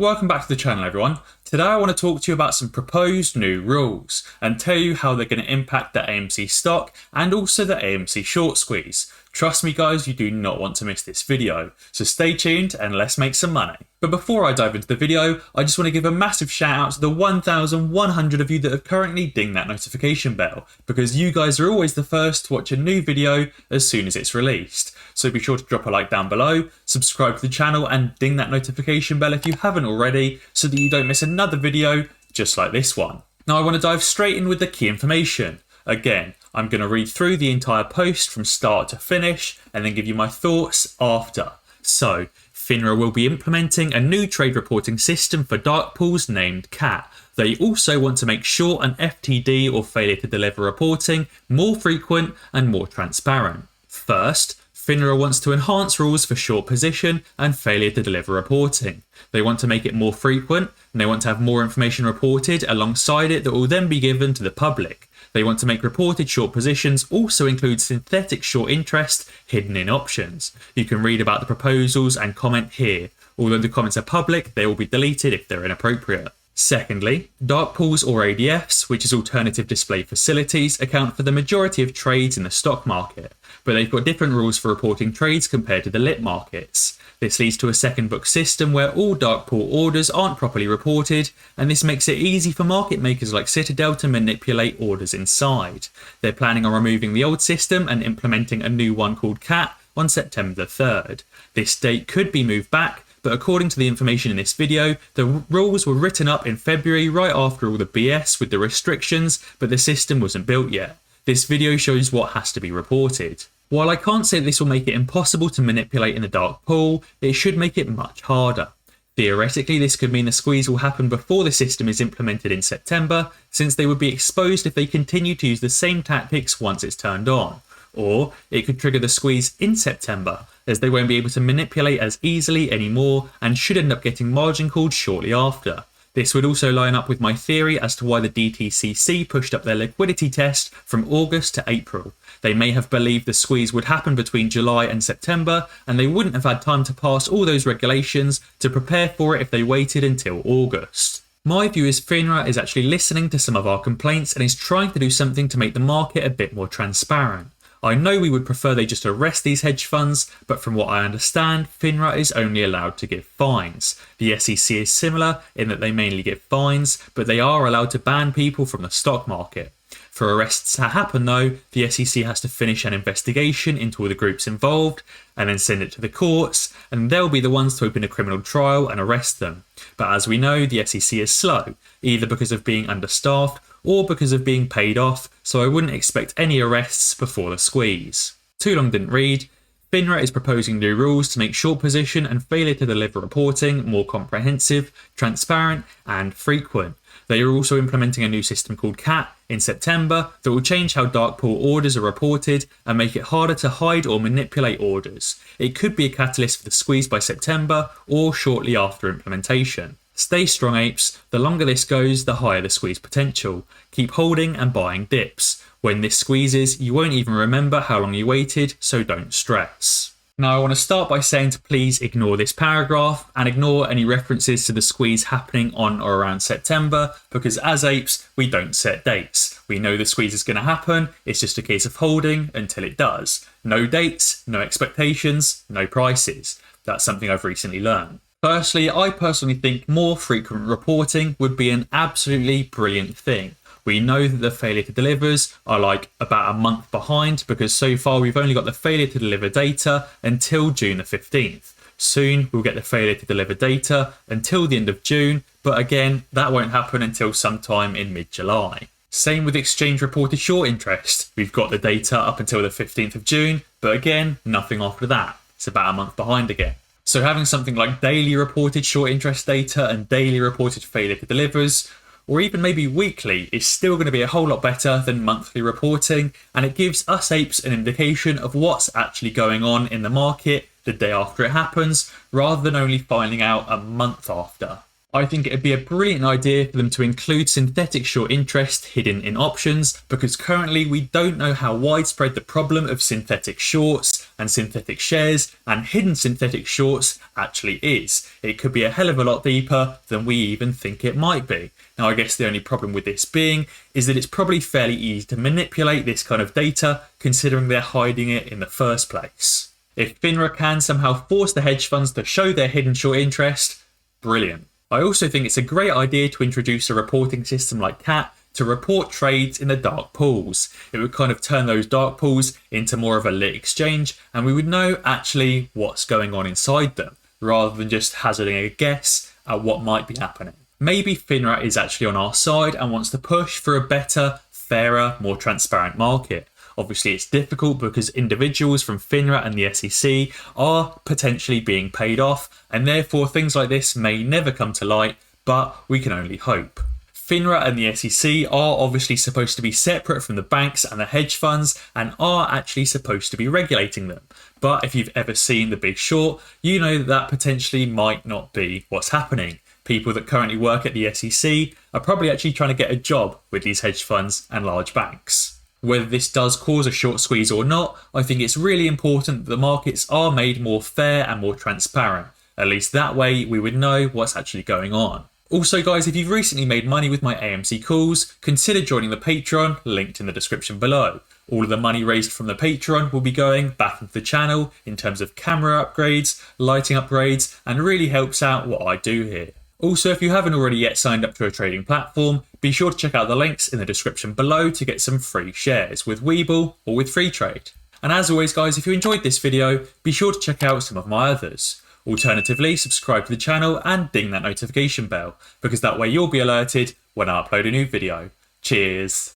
Welcome back to the channel, everyone. Today I want to talk to you about some proposed new rules and tell you how they're going to impact the AMC stock and also the AMC short squeeze. Trust me guys, you do not want to miss this video, so stay tuned and let's make some money. But before I dive into the video, I just want to give a massive shout out to the 1,100 of you that have currently dinged that notification bell, because you guys are always the first to watch a new video as soon as it's released. So be sure to drop a like down below, subscribe to the channel and ding that notification bell if you haven't already, so that you don't miss another video just like this one. Now I want to dive straight in with the key information. Again, I'm going to read through the entire post from start to finish and then give you my thoughts after. So, FINRA will be implementing a new trade reporting system for dark pools named CAT. They also want to make short and FTD or failure to deliver reporting more frequent and more transparent. First, FINRA wants to enhance rules for short position and failure to deliver reporting. They want to make it more frequent and they want to have more information reported alongside it that will then be given to the public. They want to make reported short positions also include synthetic short interest hidden in options. You can read about the proposals and comment here. Although the comments are public, they will be deleted if they're inappropriate. Secondly, dark pools or ADFs, which is alternative display facilities, account for the majority of trades in the stock market, but they've got different rules for reporting trades compared to the lit markets. This leads to a second book system where all dark pool orders aren't properly reported, and this makes it easy for market makers like Citadel to manipulate orders inside. They're planning on removing the old system and implementing a new one called CAT on September the 3rd. This date could be moved back, but according to the information in this video, the rules were written up in February right after all the BS with the restrictions, but the system wasn't built yet. This video shows what has to be reported. While I can't say this will make it impossible to manipulate in the dark pool, it should make it much harder. Theoretically, this could mean the squeeze will happen before the system is implemented in September, since they would be exposed if they continue to use the same tactics once it's turned on. Or it could trigger the squeeze in September, as they won't be able to manipulate as easily anymore and should end up getting margin called shortly after. This would also line up with my theory as to why the DTCC pushed up their liquidity test from August to April. They may have believed the squeeze would happen between July and September, and they wouldn't have had time to pass all those regulations to prepare for it if they waited until August. My view is FINRA is actually listening to some of our complaints and is trying to do something to make the market a bit more transparent. I know we would prefer they just arrest these hedge funds, but from what I understand, FINRA is only allowed to give fines. The SEC is similar in that they mainly give fines, but they are allowed to ban people from the stock market. For arrests to happen though, the SEC has to finish an investigation into all the groups involved and then send it to the courts, and they'll be the ones to open a criminal trial and arrest them. But as we know, the SEC is slow, either because of being understaffed or because of being paid off, so I wouldn't expect any arrests before the squeeze. Too long didn't read. FINRA is proposing new rules to make short position and failure to deliver reporting more comprehensive, transparent and frequent. They are also implementing a new system called CAT in September that will change how dark pool orders are reported and make it harder to hide or manipulate orders. It could be a catalyst for the squeeze by September or shortly after implementation. Stay strong, apes. The longer this goes, the higher the squeeze potential. Keep holding and buying dips. When this squeezes, you won't even remember how long you waited, so don't stress. Now I want to start by saying to please ignore this paragraph and ignore any references to the squeeze happening on or around September, because as apes, we don't set dates. We know the squeeze is going to happen, it's just a case of holding until it does. No dates, no expectations, no prices. That's something I've recently learned. Firstly, I personally think more frequent reporting would be an absolutely brilliant thing. We know that the failure to delivers are like about a month behind because so far we've only got the failure to deliver data until June the 15th. Soon we'll get the failure to deliver data until the end of June, but again, that won't happen until sometime in mid-July. Same with exchange reported short interest. We've got the data up until the 15th of June, but again, nothing after that. It's about a month behind again. So having something like daily reported short interest data and daily reported failure to delivers, or even maybe weekly, is still going to be a whole lot better than monthly reporting, and it gives us apes an indication of what's actually going on in the market the day after it happens, rather than only finding out a month after. I think it'd be a brilliant idea for them to include synthetic short interest hidden in options, because currently we don't know how widespread the problem of synthetic shorts and synthetic shares and hidden synthetic shorts actually is. It could be a hell of a lot deeper than we even think it might be. Now, I guess the only problem with this being is that it's probably fairly easy to manipulate this kind of data, considering they're hiding it in the first place. If FINRA can somehow force the hedge funds to show their hidden short interest, brilliant. I also think it's a great idea to introduce a reporting system like CAT to report trades in the dark pools. It would kind of turn those dark pools into more of a lit exchange, and we would know actually what's going on inside them, rather than just hazarding a guess at what might be happening. Maybe FINRA is actually on our side and wants to push for a better, fairer, more transparent market. Obviously, it's difficult because individuals from FINRA and the SEC are potentially being paid off, and therefore things like this may never come to light, but we can only hope. FINRA and the SEC are obviously supposed to be separate from the banks and the hedge funds and are actually supposed to be regulating them. But if you've ever seen The Big Short, you know that potentially might not be what's happening. People that currently work at the SEC are probably actually trying to get a job with these hedge funds and large banks. Whether this does cause a short squeeze or not, I think it's really important that the markets are made more fair and more transparent. At least that way we would know what's actually going on. Also guys, if you've recently made money with my AMC calls, consider joining the Patreon, linked in the description below. All of the money raised from the Patreon will be going back into the channel in terms of camera upgrades, lighting upgrades, and really helps out what I do here. Also, if you haven't already yet signed up to a trading platform, be sure to check out the links in the description below to get some free shares with Webull or with Freetrade. And as always guys, if you enjoyed this video, be sure to check out some of my others. Alternatively, subscribe to the channel and ding that notification bell, because that way you'll be alerted when I upload a new video. Cheers!